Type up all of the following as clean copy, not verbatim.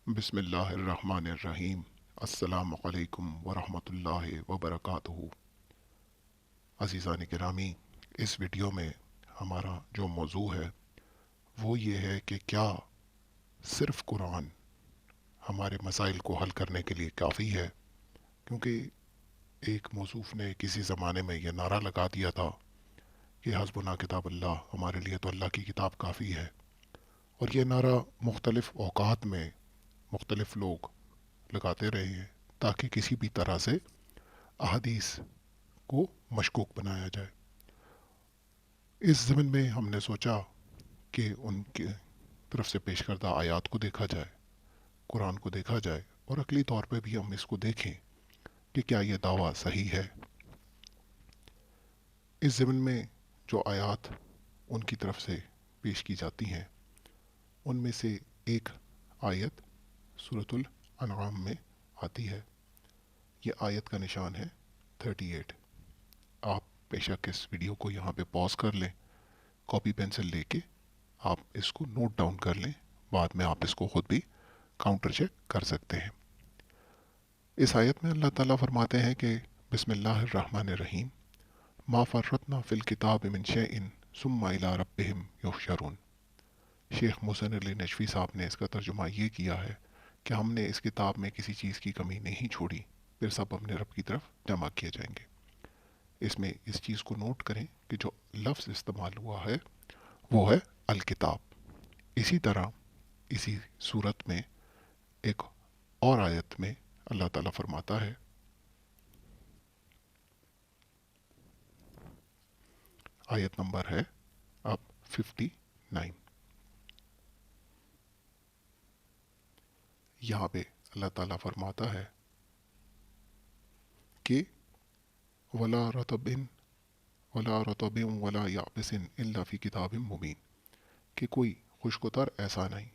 بسم اللہ الرحمن الرحیم۔ السلام علیکم ورحمۃ اللہ وبرکاتہ۔ عزیزان گرامی، اس ویڈیو میں ہمارا جو موضوع ہے وہ یہ ہے کہ کیا صرف قرآن ہمارے مسائل کو حل کرنے کے لیے کافی ہے؟ کیونکہ ایک موصوف نے کسی زمانے میں یہ نعرہ لگا دیا تھا کہ حسبنا کتاب اللہ، ہمارے لیے تو اللہ کی کتاب کافی ہے، اور یہ نعرہ مختلف اوقات میں مختلف لوگ لگاتے رہے ہیں تاکہ کسی بھی طرح سے احادیث کو مشکوک بنایا جائے۔ اس ضمن میں ہم نے سوچا کہ ان کی طرف سے پیش کردہ آیات کو دیکھا جائے، قرآن کو دیکھا جائے، اور عقلی طور پہ بھی ہم اس کو دیکھیں کہ کیا یہ دعویٰ صحیح ہے۔ اس ضمن میں جو آیات ان کی طرف سے پیش کی جاتی ہیں ان میں سے ایک آیت سورۃ الانعام میں آتی ہے۔ یہ آیت کا نشان ہے 38۔ آپ بے شک اس ویڈیو کو یہاں پہ پاز کر لیں، کاپی پینسل لے کے آپ اس کو نوٹ ڈاؤن کر لیں، بعد میں آپ اس کو خود بھی کاؤنٹر چیک کر سکتے ہیں۔ اس آیت میں اللہ تعالیٰ فرماتے ہیں کہ بسم اللہ الرحمن الرحیم، ما فرطنا فی الکتاب من شیء ثم الی ربہم یحشرون۔ شیخ محسن علی نجفی صاحب نے اس کا ترجمہ یہ کیا ہے کہ ہم نے اس کتاب میں کسی چیز کی کمی نہیں چھوڑی، پھر سب اپنے رب کی طرف جمع کیے جائیں گے۔ اس میں اس چیز کو نوٹ کریں کہ جو لفظ استعمال ہوا ہے وہ ہے الکتاب۔ اسی طرح اسی صورت میں ایک اور آیت میں اللہ تعالیٰ فرماتا ہے، آیت نمبر ہے اب 59۔ یہاں پہ اللہ تعالیٰ فرماتا ہے کہ ولا رطب ولا رطب ولا یابس الا فی کتاب مبین، کہ کوئی خشک و تر ایسا نہیں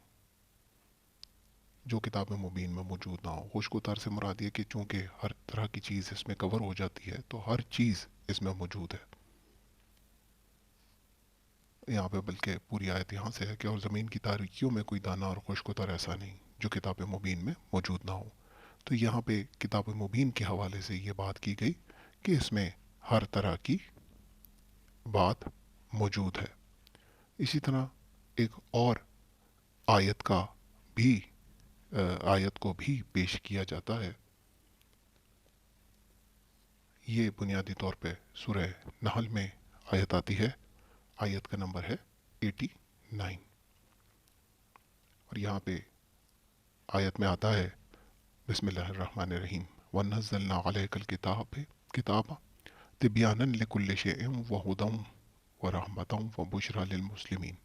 جو کتاب مبین میں موجود نہ ہو۔ خشک و تر سے مراد یہ کہ چونکہ ہر طرح کی چیز اس میں کور ہو جاتی ہے تو ہر چیز اس میں موجود ہے۔ یہاں پہ بلکہ پوری آیت یہاں سے ہے کہ اور زمین کی تاریکیوں میں کوئی دانہ اور خشک و تر ایسا نہیں جو کتاب مبین میں موجود نہ ہو۔ تو یہاں پہ کتاب مبین کے حوالے سے یہ بات کی گئی کہ اس میں ہر طرح کی بات موجود ہے۔ اسی طرح ایک اور آیت کا بھی آیت کو بھی پیش کیا جاتا ہے۔ یہ بنیادی طور پہ سورہ نحل میں آیت آتی ہے، آیت کا نمبر ہے 89، اور یہاں پہ آیت میں آتا ہے بسم اللہ الرحمن الرحیم، وَنَزَّلْنَا عَلَيْكَ الْكِتَابَ كِتَابًا تِبْيَانًا لِكُلِّ شَيْءٍ وَهُدًى وَرَحْمَةً وَبُشْرَى لِلْمُسْلِمِينَ،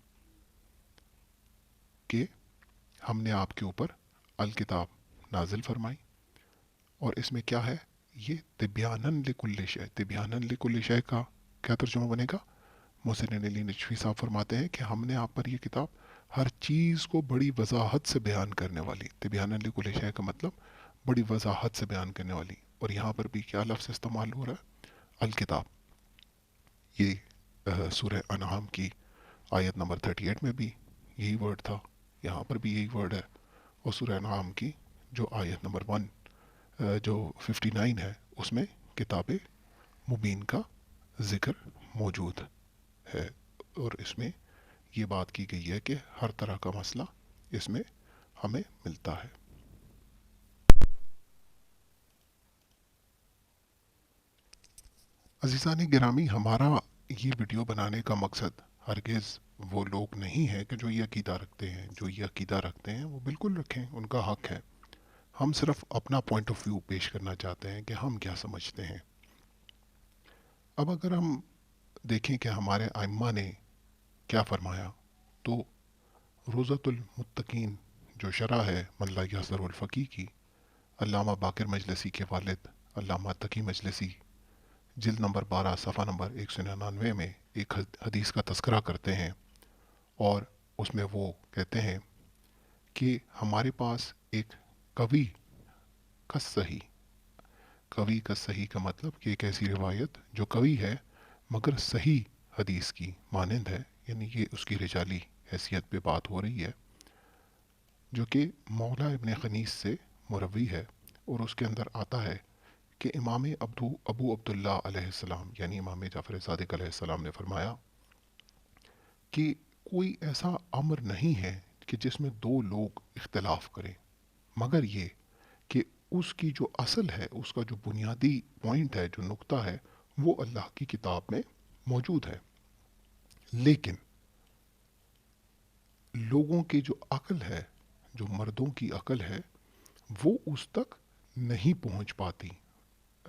کہ ہم نے آپ کے اوپر الکتاب نازل فرمائی، اور اس میں کیا ہے، یہ تبیاناً لکل شے، تبیاناً لکل شے کا کیا ترجمہ بنے گا؟ محسن علی نجفی صاحب فرماتے ہیں کہ ہم نے آپ پر یہ کتاب ہر چیز کو بڑی وضاحت سے بیان کرنے والی، تبیاناً لکل شے کا مطلب بڑی وضاحت سے بیان کرنے والی، اور یہاں پر بھی کیا لفظ استعمال ہو رہا ہے؟ الکتاب۔ یہ سورہ انعام کی آیت نمبر 38 میں بھی یہی ورڈ تھا، یہاں پر بھی یہی ورڈ ہے، اور سورہ انعام کی جو آیت نمبر 1 جو 59 ہے اس میں کتاب مبین کا ذکر موجود ہے، اور اس میں یہ بات کی گئی ہے کہ ہر طرح کا مسئلہ اس میں ہمیں ملتا ہے۔ عزیزان گرامی، ہمارا یہ ویڈیو بنانے کا مقصد ہرگز وہ لوگ نہیں ہے کہ جو یہ عقیدہ رکھتے ہیں، جو یہ عقیدہ رکھتے ہیں وہ بالکل رکھیں، ان کا حق ہے۔ ہم صرف اپنا پوائنٹ آف ویو پیش کرنا چاہتے ہیں کہ ہم کیا سمجھتے ہیں۔ اب اگر ہم دیکھیں کہ ہمارے ائمہ نے کیا فرمایا، تو روضۃ المتقین جو شرح ہے من لا یحضر الفقی کی، علامہ باقر مجلسی کے والد علامہ تقی مجلسی، جلد نمبر 12 صفحہ نمبر 199 میں ایک حدیث کا تذکرہ کرتے ہیں، اور اس میں وہ کہتے ہیں کہ ہمارے پاس ایک قوی کا صحیح، قوی کا صحیح کا مطلب کہ ایک ایسی روایت جو قوی ہے مگر صحیح حدیث کی مانند ہے، یعنی یہ اس کی رجالی حیثیت پہ بات ہو رہی ہے، جو کہ مولا ابن خنیس سے مروی ہے، اور اس کے اندر آتا ہے کہ امام ابو عبداللہ علیہ السلام یعنی امام جعفر صادق علیہ السلام نے فرمایا کہ کوئی ایسا امر نہیں ہے کہ جس میں دو لوگ اختلاف کریں، مگر یہ کہ اس کی جو اصل ہے، اس کا جو بنیادی پوائنٹ ہے، جو نقطہ ہے، وہ اللہ کی کتاب میں موجود ہے، لیکن لوگوں کی جو عقل ہے، جو مردوں کی عقل ہے، وہ اس تک نہیں پہنچ پاتی،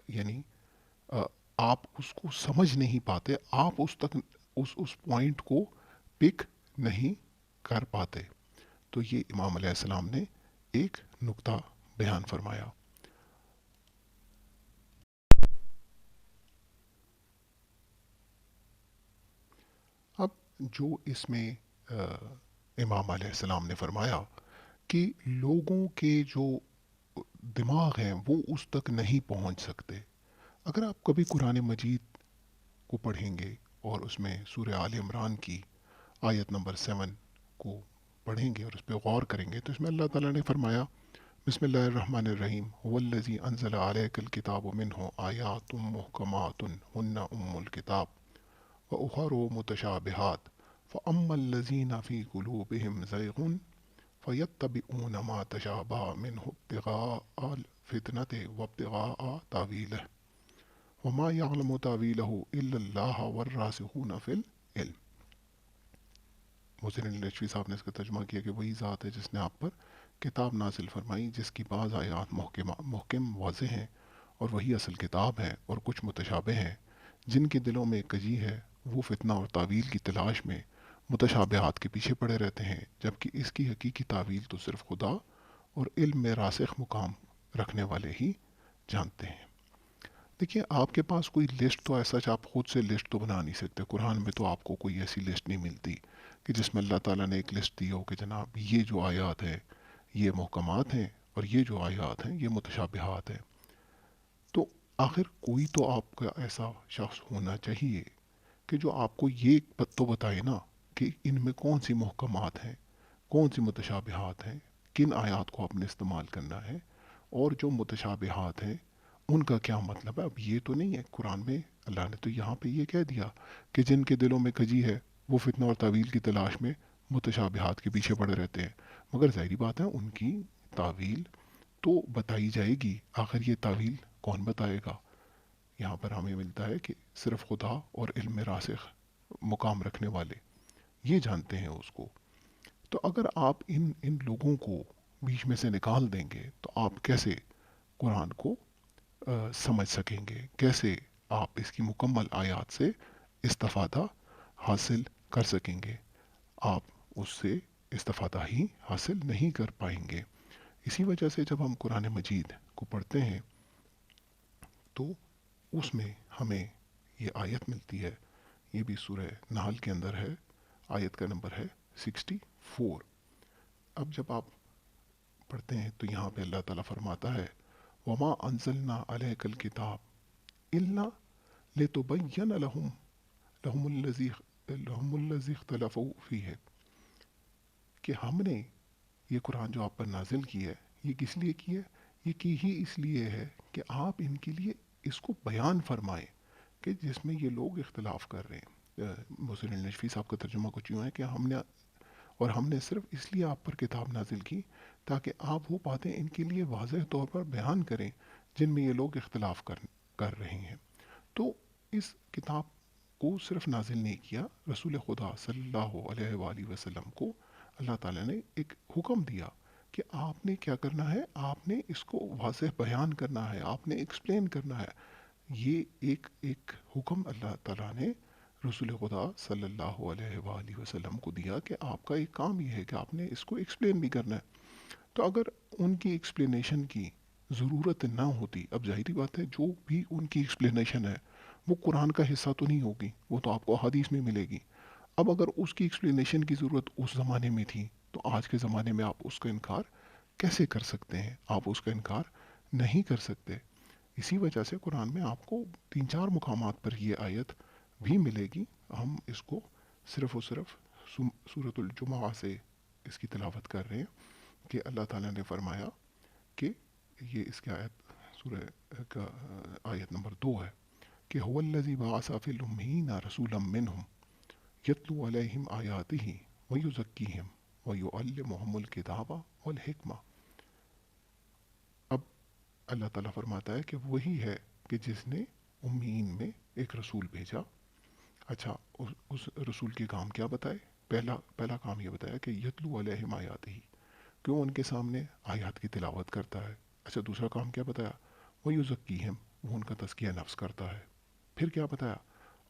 یعنی آپ اس کو سمجھ نہیں پاتے، آپ اس تک اس پوائنٹ کو پک نہیں کر پاتے۔ تو یہ امام علیہ السلام نے ایک نقطہ بیان فرمایا۔ اب جو اس میں امام علیہ السلام نے فرمایا کہ لوگوں کے جو دماغ ہیں وہ اس تک نہیں پہنچ سکتے۔ اگر آپ کبھی قرآن مجید کو پڑھیں گے اور اس میں سورہ آل عمران کی آیت نمبر 7 کو پڑھیں گے اور اس پہ غور کریں گے، تو اس میں اللہ تعالیٰ نے فرمایا بسم اللہ الرحمن الرحیم هو الذی انزل علیک الکتاب منہ آیات محکمات ہن الکتاب وأخر متشابہات فأما الذین فی قلوبہم زیغ فیتبعون ما تشابہ منہ ابتغاء الفتنة وابتغاء تاویلہ وما يعلم تاویلہ الا اللہ والراسخون فی العلم۔ محسن النشوی صاحب نے اس کا ترجمہ کیا کہ وہی ذات ہے جس نے آپ پر کتاب نازل فرمائی جس کی بعض آیات محکم واضح ہیں اور وہی اصل کتاب ہے، اور کچھ متشابہ ہیں جن کے دلوں میں کجی ہے، وہ فتنہ اور تعویل کی تلاش میں متشابہات کے پیچھے پڑے رہتے ہیں، جبکہ اس کی حقیقی تعویل تو صرف خدا اور علم میں راسخ مقام رکھنے والے ہی جانتے ہیں۔ دیکھیے، آپ کے پاس کوئی لسٹ تو ایسا آپ خود سے لسٹ تو بنا نہیں سکتے، قرآن میں تو آپ کو کوئی ایسی لسٹ نہیں ملتی کہ جس میں اللہ تعالیٰ نے ایک لسٹ دی ہو کہ جناب یہ جو آیات ہیں یہ محکمات ہیں اور یہ جو آیات ہیں یہ متشابہات ہیں۔ تو آخر کوئی تو آپ کا ایسا شخص ہونا چاہیے کہ جو آپ کو یہ تو بتائے نا کہ ان میں کون سی محکمات ہیں، کون سی متشابہات ہیں، کن آیات کو آپ نے استعمال کرنا ہے، اور جو متشابہات ہیں ان کا کیا مطلب ہے۔ اب یہ تو نہیں ہے قرآن میں، اللہ نے تو یہاں پہ یہ کہہ دیا کہ جن کے دلوں میں کجی ہے وہ فتنہ اور تعویل کی تلاش میں متشابہات کے پیچھے پڑے رہتے ہیں، مگر ظاہری بات ہے ان کی تعویل تو بتائی جائے گی۔ آخر یہ تعویل کون بتائے گا؟ یہاں پر ہمیں ملتا ہے کہ صرف خدا اور علم میں راسخ مقام رکھنے والے یہ جانتے ہیں اس کو۔ تو اگر آپ ان لوگوں کو بیچ میں سے نکال دیں گے تو آپ کیسے قرآن کو سمجھ سکیں گے، کیسے آپ اس کی مکمل آیات سے استفادہ حاصل کر سکیں گے؟ آپ اس سے استفادہ ہی حاصل نہیں کر پائیں گے۔ اسی وجہ سے جب ہم قرآن مجید کو پڑھتے ہیں تو اس میں ہمیں یہ آیت ملتی ہے، یہ بھی سورہ نحل کے اندر ہے، آیت کا نمبر ہے 64۔ اب جب آپ پڑھتے ہیں تو یہاں پہ اللہ تعالیٰ فرماتا ہے وما انزلنا علیک الکتاب الا لتبین لہم الذی اختلفوا فیہ، کہ ہم نے یہ قرآن جو آپ پر نازل کی ہے یہ کس لیے کی ہے؟ یہ کی ہی اس لیے ہے کہ آپ ان کے لیے اس کو بیان فرمائیں کہ جس میں یہ لوگ اختلاف کر رہے ہیں۔ محسن النشوی صاحب کا ترجمہ کچھ یوں ہے کہ ہم نے صرف اس لیے آپ پر کتاب نازل کی تاکہ آپ وہ باتیں ان کے لیے واضح طور پر بیان کریں جن میں یہ لوگ اختلاف کر رہے ہیں۔ تو اس کتاب کو صرف نازل نہیں کیا، رسول خدا صلی اللہ علیہ وآلہ وسلم کو اللہ تعالیٰ نے ایک حکم دیا کہ آپ نے کیا کرنا ہے، آپ نے اس کو واضح بیان کرنا ہے، آپ نے ایکسپلین کرنا ہے۔ یہ ایک حکم اللہ تعالیٰ نے رسول خدا صلی اللہ علیہ وآلہ وسلم کو دیا کہ آپ کا ایک کام یہ ہے کہ آپ نے اس کو ایکسپلین بھی کرنا ہے۔ تو اگر ان کی ایکسپلینیشن کی ضرورت نہ ہوتی، اب ظاہری بات ہے جو بھی ان کی ایکسپلینیشن ہے وہ قرآن کا حصہ تو نہیں ہوگی، وہ تو آپ کو حدیث میں ملے گی۔ اب اگر اس کی ایکسپلینیشن کی ضرورت اس زمانے میں تھی تو آج کے زمانے میں آپ اس کا انکار کیسے کر سکتے ہیں؟ آپ اس کا انکار نہیں کر سکتے۔ اسی وجہ سے قرآن میں آپ کو 3-4 مقامات پر یہ آیت بھی ملے گی۔ ہم اس کو صرف اور صرف سورۃ الجمعہ سے اس کی تلاوت کر رہے ہیں کہ اللہ تعالیٰ نے فرمایا کہ یہ اس کی آیت سورہ کا آیت نمبر 2 ہے کہ هو الذی بعث فی الامیین رسولا منہم یتلو علیہم آیاتہ ویزکیہم ویعلمہم الکتاب والحکمہ. اب اللہ تعالیٰ فرماتا ہے کہ وہی ہے کہ جس نے امیین میں ایک رسول بھیجا. اچھا اس رسول کے کام کیا بتائے؟ پہلا کام یہ بتایا کہ یتلو علیہم آیاتہ، کیوں ان کے سامنے آیات کی تلاوت کرتا ہے. اچھا دوسرا کام کیا بتایا؟ ویزکیہم، وہ ان کا تزکیہ نفس کرتا ہے. پھر کیا بتایا؟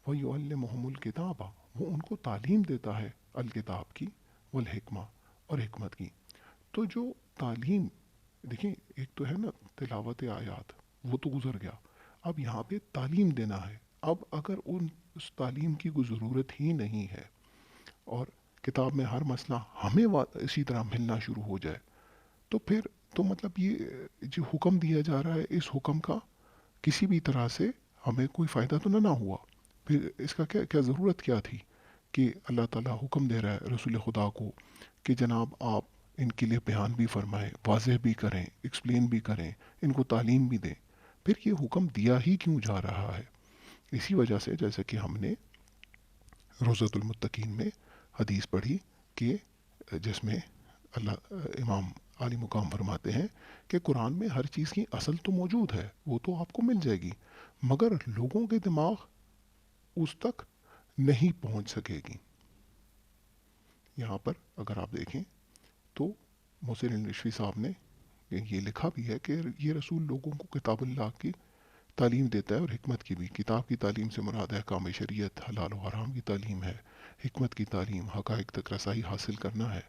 وَيُعَلِّمُهُمُ الْكِتَابَ، وہ ان کو تعلیم دیتا ہے الکتاب کی، والحکمہ، اور حکمت کی. تو جو تعلیم، دیکھیں ایک تو ہے نا تلاوت آیات، وہ تو گزر گیا. اب یہاں پہ تعلیم دینا ہے. اب اگر اس تعلیم کی کوئی ضرورت ہی نہیں ہے اور کتاب میں ہر مسئلہ ہمیں اسی طرح ملنا شروع ہو جائے تو پھر تو مطلب یہ جو حکم دیا جا رہا ہے اس حکم کا کسی بھی طرح سے ہمیں کوئی فائدہ تو نہ ہوا. پھر اس کا کیا ضرورت کیا تھی کہ اللہ تعالیٰ حکم دے رہا ہے رسول خدا کو کہ جناب آپ ان کے لیے بیان بھی فرمائیں، واضح بھی کریں، ایکسپلین بھی کریں، ان کو تعلیم بھی دیں. پھر یہ حکم دیا ہی کیوں جا رہا ہے؟ اسی وجہ سے جیسے کہ ہم نے روضۃ المتقین میں حدیث پڑھی کہ جس میں اللہ امام عالی مقام فرماتے ہیں کہ قرآن میں ہر چیز کی اصل تو موجود ہے، وہ تو آپ کو مل جائے گی، مگر لوگوں کے دماغ اس تک نہیں پہنچ سکے گی. یہاں پر اگر آپ دیکھیں تو محسن رشوی صاحب نے یہ لکھا بھی ہے کہ یہ رسول لوگوں کو کتاب اللہ کی تعلیم دیتا ہے اور حکمت کی بھی. کتاب کی تعلیم سے مراد احکام شریعت، حلال و حرام کی تعلیم ہے. حکمت کی تعلیم حقائق تک رسائی حاصل کرنا ہے.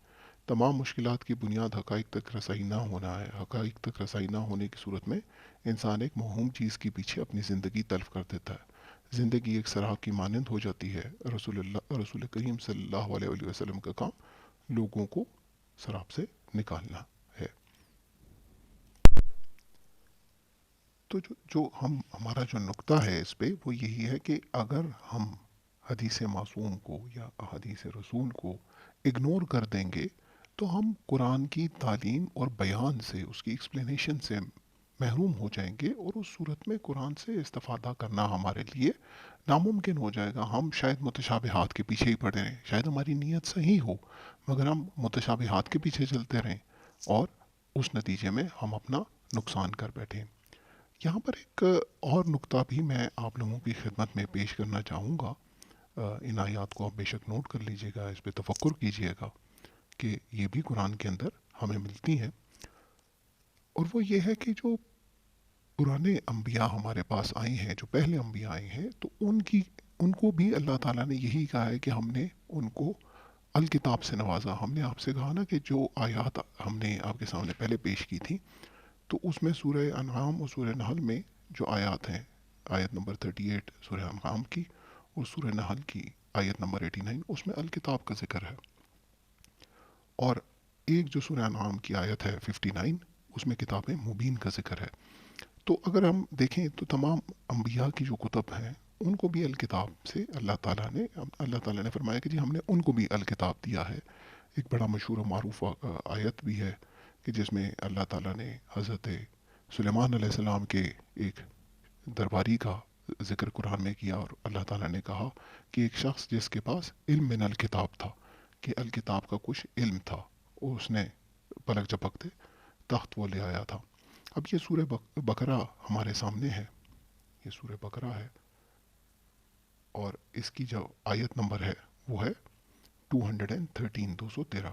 تمام مشکلات کی بنیاد حقائق تک رسائی نہ ہونا ہے. حقائق تک رسائی نہ ہونے کی صورت میں انسان ایک موہوم چیز کے پیچھے اپنی زندگی تلف کر دیتا ہے. زندگی ایک سراب کی مانند ہو جاتی ہے. رسول کریم صلی اللہ علیہ وسلم کا کام لوگوں کو سراب سے نکالنا ہے. تو جو ہمارا جو نقطہ ہے اس پہ وہ یہی ہے کہ اگر ہم حدیث معصوم کو یا احادیث رسول کو اگنور کر دیں گے تو ہم قرآن کی تعلیم اور بیان سے، اس کی ایکسپلینیشن سے محروم ہو جائیں گے، اور اس صورت میں قرآن سے استفادہ کرنا ہمارے لیے ناممکن ہو جائے گا. ہم شاید متشابہات کے پیچھے ہی پڑے رہیں، شاید ہماری نیت صحیح ہو مگر ہم متشابہات کے پیچھے چلتے رہیں اور اس نتیجے میں ہم اپنا نقصان کر بیٹھیں. یہاں پر ایک اور نقطہ بھی میں آپ لوگوں کی خدمت میں پیش کرنا چاہوں گا. ان آیات کو آپ بے شک نوٹ کر لیجئے گا، اس پہ تفکر کیجئے گا کہ یہ بھی قرآن کے اندر ہمیں ملتی ہیں. اور وہ یہ ہے کہ جو پرانے انبیاء ہمارے پاس آئے ہیں، جو پہلے انبیاء آئے ہیں، تو ان کو بھی اللہ تعالیٰ نے یہی کہا ہے کہ ہم نے ان کو الکتاب سے نوازا. ہم نے آپ سے کہا نا کہ جو آیات ہم نے آپ کے سامنے پہلے پیش کی تھی تو اس میں سورہ انعام اور سورہ نحل میں جو آیات ہیں، آیت نمبر 38 سورہ انعام کی اور سورہ نحل کی آیت نمبر 89، اس میں الکتاب کا ذکر ہے. اور ایک جو سورہ انعام کی آیت ہے 59، اس میں کتاب مبین کا ذکر ہے. تو اگر ہم دیکھیں تو تمام انبیاء کی جو کتب ہیں ان کو بھی الکتاب سے اللہ تعالیٰ نے فرمایا کہ جی ہم نے ان کو بھی الکتاب دیا ہے. ایک بڑا مشہور و معروف آیت بھی ہے کہ جس میں اللہ تعالیٰ نے حضرت سلیمان علیہ السلام کے ایک درباری کا ذکر قرآن میں کیا، اور اللہ تعالیٰ نے کہا کہ ایک شخص جس کے پاس علم من الکتاب تھا، کہ الکتاب کا کچھ علم تھا، اور اس نے پلک جھپکتے تخت وہ لے آیا تھا. اب یہ سورہ بقرہ ہمارے سامنے ہے، یہ سورہ بقرہ ہے، اور اس کی جو آیت نمبر ہے وہ ہے 213، 213.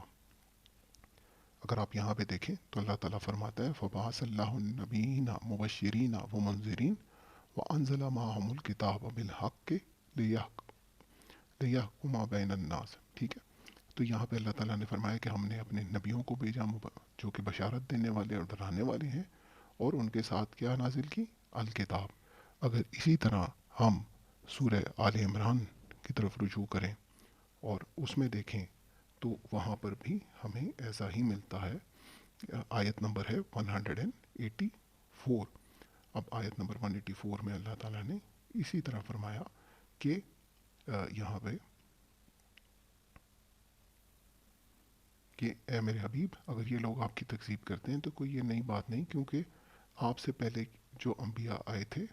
اگر آپ یہاں پہ دیکھیں تو اللہ تعالیٰ فرماتا ہے فَبَعَثَ اللَّهُ النَّبِيِّينَ مُبَشِّرِينَ وَمُنذِرِينَ وَأَنزَلَ مَعَهُمُ الْكِتَابَ بِالْحَقِّ لِيَحْكُمَ بَيْنَ النَّاسِ. ٹھیک ہے، تو یہاں پہ اللہ تعالیٰ نے فرمایا کہ ہم نے اپنے نبیوں کو بھیجا جو کہ بشارت دینے والے اور ڈرانے والے ہیں، اور ان کے ساتھ کیا نازل کی؟ الکتاب. اگر اسی طرح ہم سورہ آل عمران کی طرف رجوع کریں اور اس میں دیکھیں تو وہاں پر بھی ہمیں ایسا ہی ملتا ہے. آیت نمبر ہے 184. اب آیت نمبر 184 میں اللہ تعالیٰ نے اسی طرح فرمایا کہ یہاں پہ کہ اے میرے حبیب اگر یہ لوگ آپ کی تکذیب کرتے ہیں تو کوئی یہ نئی بات نہیں، کیونکہ آپ سے پہلے جو انبیاء آئے تھے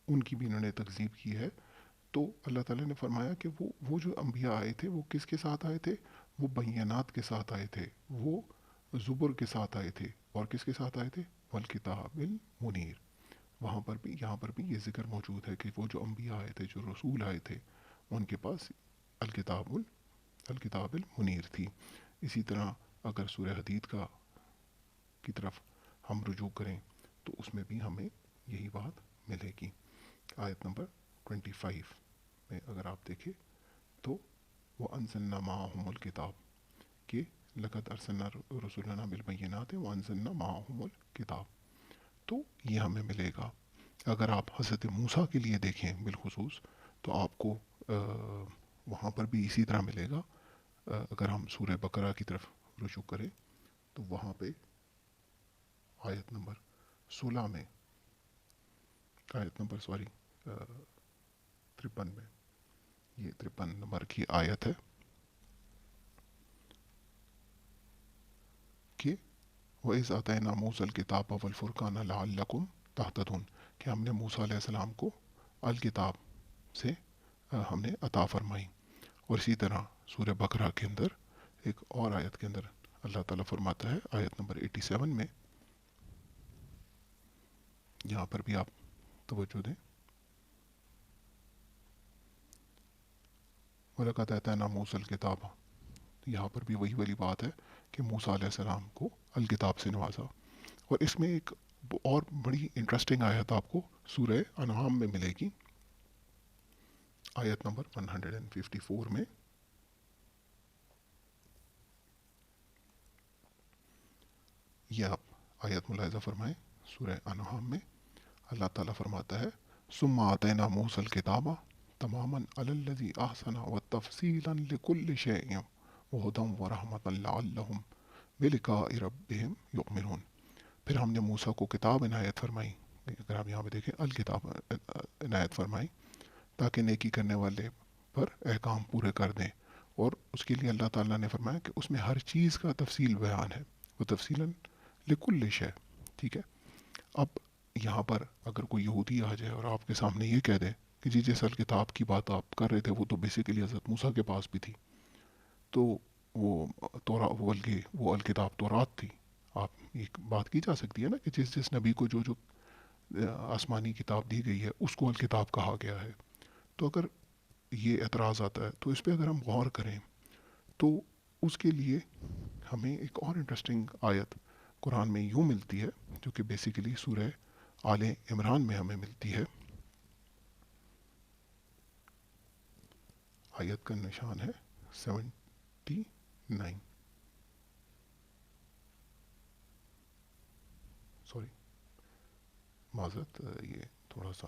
ان کی بھی انہوں نے تکذیب کی ہے. تو اللہ تعالیٰ نے فرمایا کہ وہ جو انبیاء آئے تھے وہ کس کے ساتھ آئے تھے؟ وہ بینات کے ساتھ آئے تھے، وہ زبر کے ساتھ آئے تھے، اور کس کے ساتھ آئے تھے؟ والکتاب المنیر. وہاں پر بھی یہاں پر بھی یہ ذکر موجود ہے کہ وہ جو انبیاء آئے تھے، جو رسول آئے تھے، ان کے پاس الکتاب المنیر تھی. اسی طرح اگر سورہ حدید کی طرف ہم رجوع کریں تو اس میں بھی ہمیں یہی بات ملے گی. آیت نمبر 25 میں اگر آپ دیکھیں تو وہ انزلنا معہم الکتاب کہ لقد ارسلنا رسولنا بالبینات وانزلنا معہم الکتاب. تو یہ ہمیں ملے گا. اگر آپ حضرت موسیٰ کے لیے دیکھیں بالخصوص تو آپ کو وہاں پر بھی اسی طرح ملے گا. اگر ہم سورہ بقرہ کی طرف رجوع کریں تو وہاں پہ آیت نمبر 16 میں آیت نمبر 53 میں، یہ 53 نمبر کی آیت ہے کہ وَإِذْ آتَيْنَا مُوسَى الْكِتَابَ وَالْفُرْقَانَ لَعَلَّكُمْ تَهْتَدُونَ کہ ہم نے موسیٰ علیہ السلام کو الکتاب سے ہم نے عطا فرمائی. اور اسی طرح سورہ بقرہ کے اندر ایک اور آیت کے اندر اللہ تعالیٰ فرماتا ہے آیت نمبر 87 میں، یہاں پر بھی آپ توجہ دیں. وَلَقَدْ آتَيْنَا مُوسَى الْكِتَابَ، یہاں پر بھی وہی والی بات ہے کہ موسیٰ علیہ السلام کو الکتاب سے نوازا. اور اس میں ایک اور بڑی انٹرسٹنگ آیت آپ کو سورہ انعام میں ملے گی، آیت نمبر 154 میں. یہ آپ آیت ملاحظہ فرمائیں. سورہ انعام میں اللہ تعالیٰ فرماتا ہے ثم آتینا موسیٰ الکتاب تماما علی الذی احسن وتفصیلا لکل شیء وہدی ورحمۃ لعلہم بلقاء ربہم یؤمنون. پھر ہم نے موسیٰ کو کتاب عنایت فرمائی، اگر آپ یہاں پہ دیکھیں الکتاب عنایت فرمائی تاکہ نیکی کرنے والے پر احکام پورے کر دیں. اور اس کے لیے اللہ تعالیٰ نے فرمایا کہ اس میں ہر چیز کا تفصیل بیان ہے، وہ تفصیلاً لکل شے. ٹھیک ہے. اب یہاں پر اگر کوئی یہودی آ جائے اور آپ کے سامنے یہ کہہ دے کہ جی جس الکتاب کی بات آپ کر رہے تھے وہ تو بیسیکلی حضرت موسیٰ کے پاس بھی تھی، تو وہ الکتاب تورات تھی. آپ ایک بات کی جا سکتی ہے نا کہ جس نبی کو جو آسمانی کتاب دی گئی ہے اس کو الکتاب کہا گیا ہے. تو اگر یہ اعتراض آتا ہے تو اس پہ اگر ہم غور کریں تو اس کے لیے ہمیں ایک اور انٹرسٹنگ آیت قرآن میں یوں ملتی ہے جو کہ بیسیکلی سورہ آل عمران میں ہمیں ملتی ہے. آیت کا نشان ہے 79، سوری معذرت، یہ تھوڑا سا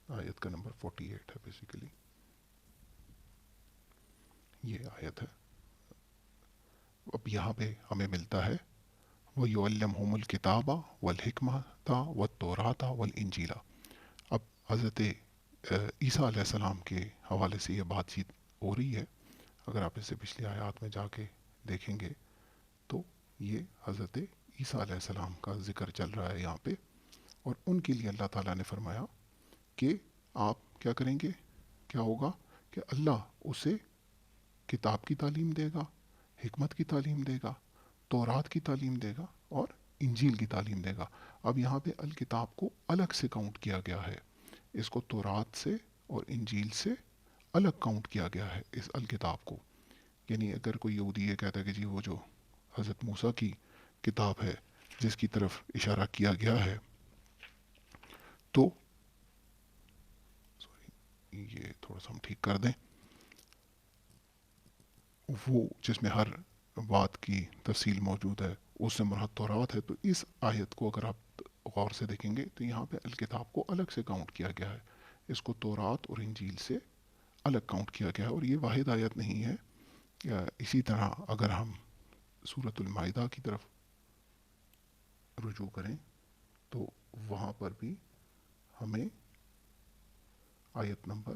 آیت کا نمبر 48 ہے بیسیکلی. یہ آیت ہے. اب یہاں پہ ہمیں ملتا ہے وَيُعَلِّمُهُمُ الْكِتَابَ وَالْحِكْمَةَ وَالتَّوْرَاةَ وَالْإِنْجِيلَ. اب حضرت عیسیٰ علیہ السلام کے حوالے سے یہ بات چیت ہو رہی ہے. اگر آپ اس سے پچھلی آیات میں جا کے دیکھیں گے تو یہ حضرت عیسیٰ علیہ السلام کا ذکر چل رہا ہے یہاں پہ. اور ان کے لیے اللہ تعالیٰ نے فرمایا کہ آپ کیا کریں گے، کیا ہوگا کہ اللہ اسے کتاب کی تعلیم دے گا، حکمت کی تعلیم دے گا، تورات کی تعلیم دے گا اور انجیل کی تعلیم دے گا. اب یہاں پہ الکتاب کو الگ سے کاؤنٹ کیا گیا ہے، اس کو تورات سے اور انجیل سے الگ کاؤنٹ کیا گیا ہے اس الکتاب کو. یعنی اگر کوئی یہودی یہ کہتا ہے کہ جی وہ جو حضرت موسیٰ کی کتاب ہے جس کی طرف اشارہ کیا گیا ہے، تو یہ تھوڑا سا ہم ٹھیک کر دیں، وہ جس میں ہر بات کی تفصیل موجود ہے اس سے مراد تورات ہے. تو اس آیت کو اگر آپ غور سے دیکھیں گے تو یہاں پہ الکتاب کو الگ سے کاؤنٹ کیا گیا ہے، اس کو تورات اور انجیل سے الگ کاؤنٹ کیا گیا ہے. اور یہ واحد آیت نہیں ہے. اسی طرح اگر ہم سورۃ المائدہ کی طرف رجوع کریں تو وہاں پر بھی ہمیں آیت نمبر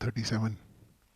37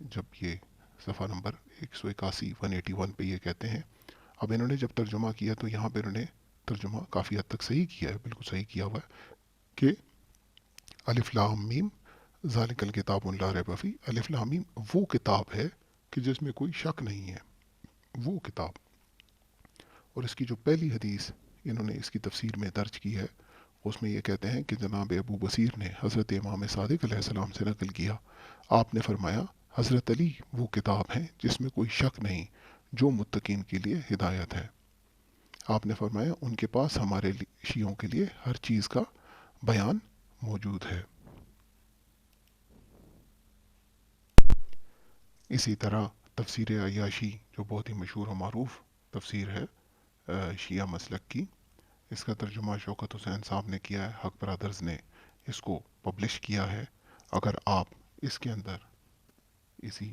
جب یہ صفحہ نمبر 181 181 پہ یہ کہتے ہیں. اب انہوں نے جب ترجمہ کیا تو یہاں پہ انہوں نے ترجمہ کافی حد تک صحیح کیا ہے، بالکل صحیح کیا ہوا ہے کہ الف لام میم ذالک الکتاب لا ریب فیہ، الف لام میم وہ کتاب ہے کہ جس میں کوئی شک نہیں ہے، وہ کتاب. اور اس کی جو پہلی حدیث انہوں نے اس کی تفسیر میں درج کی ہے، اس میں یہ کہتے ہیں کہ جناب ابو بصیر نے حضرت امام صادق علیہ السلام سے نقل کیا، آپ نے فرمایا حضرت علی وہ کتاب ہیں جس میں کوئی شک نہیں، جو متقین کے لیے ہدایت ہے. آپ نے فرمایا ان کے پاس ہمارے شیعوں کے لیے ہر چیز کا بیان موجود ہے. اسی طرح تفسیر عیاشی جو بہت ہی مشہور و معروف تفسیر ہے شیعہ مسلک کی، اس کا ترجمہ شوکت حسین صاحب نے کیا ہے، حق برادرز نے اس کو پبلش کیا ہے. اگر آپ اس کے اندر اسی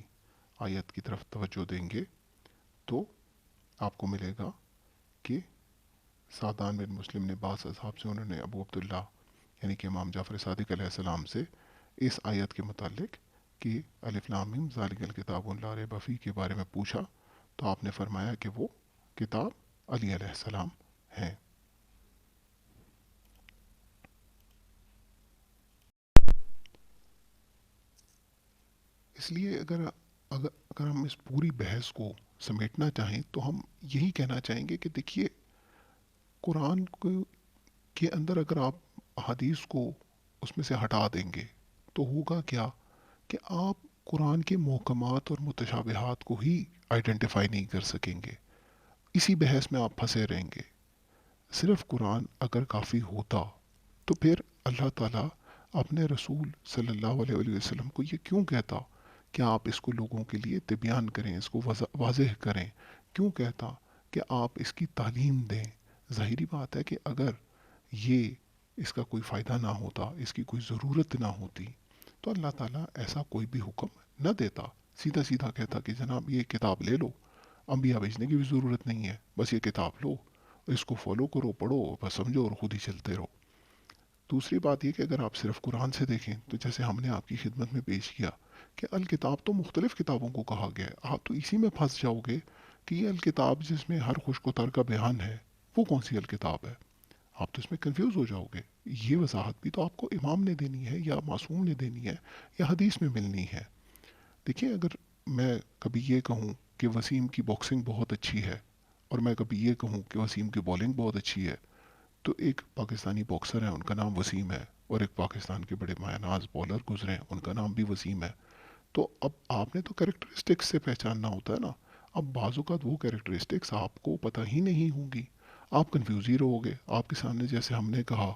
آیت کی طرف توجہ دیں گے تو آپ کو ملے گا کہ سعدان بن مسلم نے بعض اصحاب سے، انہوں نے ابو عبداللہ یعنی کہ امام جعفر صادق علیہ السلام سے اس آیت کے متعلق کہ الف لام میم ذالک الکتاب لا ریب فیہ کے بارے میں پوچھا، تو آپ نے فرمایا کہ وہ کتاب علی علیہ السلام ہے. اس لیے اگر ہم اس پوری بحث کو سمیٹنا چاہیں تو ہم یہی کہنا چاہیں گے کہ دیکھیے قرآن کے اندر اگر آپ احادیث کو اس میں سے ہٹا دیں گے تو ہوگا کیا کہ آپ قرآن کے محکمات اور متشابہات کو ہی آئیڈینٹیفائی نہیں کر سکیں گے. اسی بحث میں آپ پھنسے رہیں گے. صرف قرآن اگر کافی ہوتا تو پھر اللہ تعالیٰ اپنے رسول صلی اللہ علیہ وسلم کو یہ کیوں کہتا کہ آپ اس کو لوگوں کے لیے تبیان کریں، اس کو واضح کریں؟ کیوں کہتا کہ آپ اس کی تعلیم دیں؟ ظاہری بات ہے کہ اگر یہ اس کا کوئی فائدہ نہ ہوتا، اس کی کوئی ضرورت نہ ہوتی، تو اللہ تعالیٰ ایسا کوئی بھی حکم نہ دیتا. سیدھا سیدھا کہتا کہ جناب یہ کتاب لے لو، انبیاء بھیجنے کی بھی ضرورت نہیں ہے، بس یہ کتاب لو، اس کو فالو کرو، پڑھو، بس سمجھو اور خود ہی چلتے رہو. دوسری بات یہ کہ اگر آپ صرف قرآن سے دیکھیں تو جیسے ہم نے آپ کی خدمت میں پیش کیا کہ الکتاب تو مختلف کتابوں کو کہا گیا ہے، آپ تو اسی میں پھنس جاؤ گے کہ یہ الکتاب جس میں ہر خشک و تر کا بیان ہے وہ کون سی الکتاب ہے. آپ تو اس میں کنفیوز ہو جاؤ گے. یہ وضاحت بھی تو آپ کو امام نے دینی ہے یا معصوم نے دینی ہے یا حدیث میں ملنی ہے. دیکھیں اگر میں کبھی یہ کہوں کہ وسیم کی باکسنگ بہت اچھی ہے اور میں کبھی یہ کہوں کہ وسیم کی بالنگ بہت اچھی ہے، تو ایک پاکستانی باکسر ہے ان کا نام وسیم ہے، اور ایک پاکستان کے بڑے مایہ ناز بالر گزرے ہیں ان کا نام بھی وسیم ہے. تو اب آپ نے تو کریکٹرسٹکس سے پہچاننا ہوتا ہے نا. اب بعض اوقات وہ کریکٹرسٹکس آپ کو پتہ ہی نہیں ہوں گی، آپ کنفیوز ہی رہو گے. آپ کے سامنے جیسے ہم نے کہا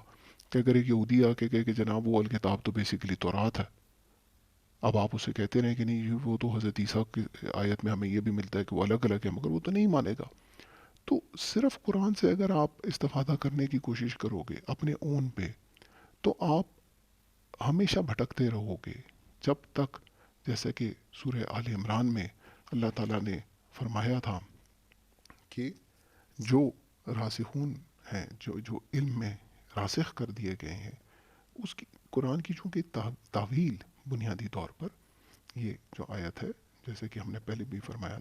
کہ اگر ایک یہودی آ کے کہے کہ جناب وہ الکتاب تو بیسیکلی تورات ہے، اب آپ اسے کہتے رہیں کہ نہیں وہ تو حضرت عیسیٰ کی آیت میں ہمیں یہ بھی ملتا ہے کہ وہ الگ الگ ہے، مگر وہ تو نہیں مانے گا. تو صرف قرآن سے اگر آپ استفادہ کرنے کی کوشش کرو گے اپنے اون پہ، تو آپ ہمیشہ بھٹکتے رہو گے جب تک، جیسے کہ سورہ آل عمران میں اللہ تعالیٰ نے فرمایا تھا کہ جو راسخون ہیں، جو علم میں راسخ کر دیے گئے ہیں، اس کی قرآن کی چونکہ تعویل بنیادی طور پر یہ جو آیت ہے، جیسے کہ ہم نے پہلے بھی فرمایا،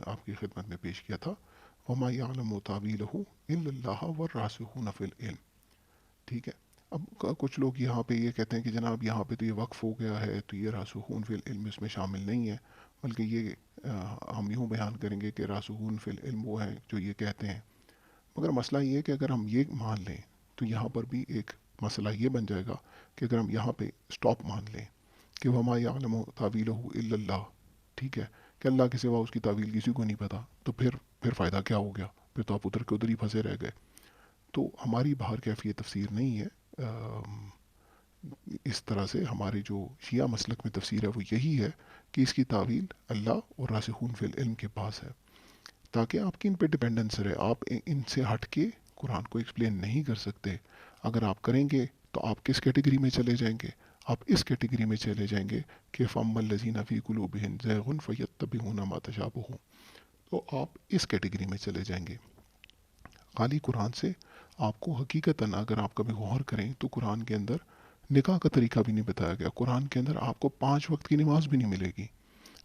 آپ کی خدمت میں پیش کیا تھا، وَمَا يَعْلَمُ تَعْوِيلَهُ إِلَّا اللَّهُ وَالرَّاسِخُونَ فِي الْعِلْمِ. ٹھیک ہے. اب کچھ لوگ یہاں پہ یہ کہتے ہیں کہ جناب یہاں پہ تو یہ وقف ہو گیا ہے، تو یہ راسخون فی العلم اس میں شامل نہیں ہے، بلکہ یہ ہم یوں بیان کریں گے کہ راسخون فی العلم وہ ہیں جو یہ کہتے ہیں. مگر مسئلہ یہ ہے کہ اگر ہم یہ مان لیں تو یہاں پر بھی ایک مسئلہ یہ بن جائے گا کہ اگر ہم یہاں پہ اسٹاپ مان لیں کہ وما یعلم تعویلہ الا اللہ، ٹھیک ہے، کہ اللہ کے سوا اس کی تعویل کسی کو نہیں پتا، تو پھر فائدہ کیا ہو گیا؟ پھر تو آپ ادھر کے ادھر ہی پھنسے رہ گئے. تو ہماری باہر کیفیت تفسیر نہیں ہے. اس طرح سے ہماری جو شیعہ مسلک میں تفسیر ہے وہ یہی ہے کہ اس کی تعویل اللہ اور راسخون فی العلم کے پاس ہے، تاکہ آپ کی ان پہ ڈپینڈنس رہے. آپ ان سے ہٹ کے قرآن کو ایکسپلین نہیں کر سکتے. اگر آپ کریں گے تو آپ کس کیٹیگری میں چلے جائیں گے؟ آپ اس کیٹیگری میں چلے جائیں گے کہ فَأَمَّا الَّذِينَ فِي قُلُوبِهِمْ زَيْغٌ فَيَتَّبِعُونَ مَا تَشَابَهَ، تو آپ اس کیٹیگری میں چلے جائیں گے. خالی قرآن سے آپ کو حقیقتاً اگر آپ کبھی غور کریں تو قرآن کے اندر نکاح کا طریقہ بھی نہیں بتایا گیا. قرآن کے اندر آپ کو 5 وقت کی نماز بھی نہیں ملے گی.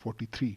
43,